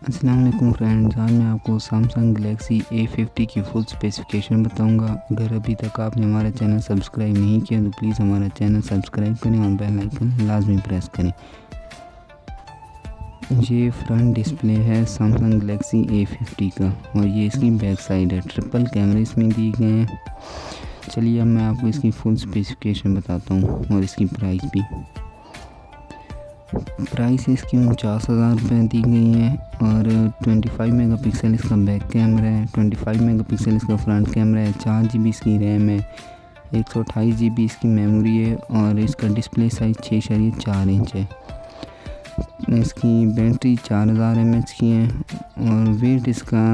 अस्सलाम वालेकुम फ्रेंड्स, आज मैं आपको सैमसंग गैलेक्सी A50 की फुल स्पेसिफिकेशन बताऊंगा। अगर अभी तक आपने हमारा चैनल सब्सक्राइब नहीं किया तो प्लीज़ हमारा चैनल सब्सक्राइब करें और बेल आइकन लाजमी प्रेस करें। ये फ्रंट डिस्प्ले है सैमसंग गैलेक्सी A50 का और ये इसकी बैक साइड है। ट्रिपल कैमरे इसमें दिए गए हैं। चलिए अब मैं आपको इसकी फुल स्पेसिफिकेशन बताता हूँ और इसकी प्राइस भी। प्राइस इसकी 49,000 रुपये दी गई है और 25 मेगापिक्सल इसका बैक कैमरा है, 25 मेगापिक्सल इसका फ्रंट कैमरा है, 4 GB इसकी रैम है, 128 GB इसकी मेमोरी है और इसका डिस्प्ले साइज़ 6.4 इंच है। इसकी बैटरी 4000 mAh की है और वेट इसका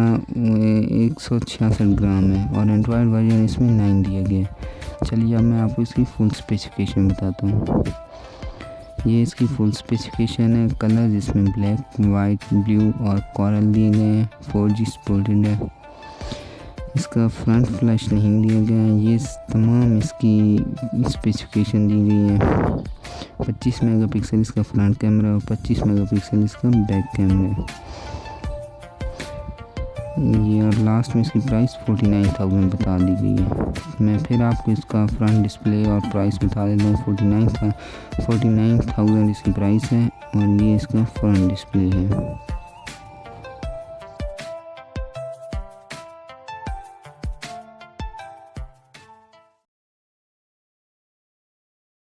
166 ग्राम है और एंड्रॉयड वर्जन इसमें 9 दिया गया है। चलिए अब मैं आपको इसकी फुल स्पेसिफिकेशन बताता हूँ। ये इसकी फुल स्पेसिफिकेशन है। कलर जिसमें ब्लैक, वाइट, ब्लू और कॉरल दिए गए हैं। 4G सपोर्टेड है। इसका फ्रंट फ्लैश नहीं दिया गया है। ये तमाम इसकी स्पेसिफिकेशन दी गई है। 25 मेगापिक्सल इसका फ्रंट कैमरा और 25 मेगापिक्सल इसका बैक कैमरा है। ये और लास्ट में इसकी प्राइस 49,000 बता दी गई है। मैं फिर आपको इसका फ्रंट डिस्प्ले और प्राइस बता देता हूँ। 49,000 इसकी प्राइस है और ये इसका फ्रंट डिस्प्ले है।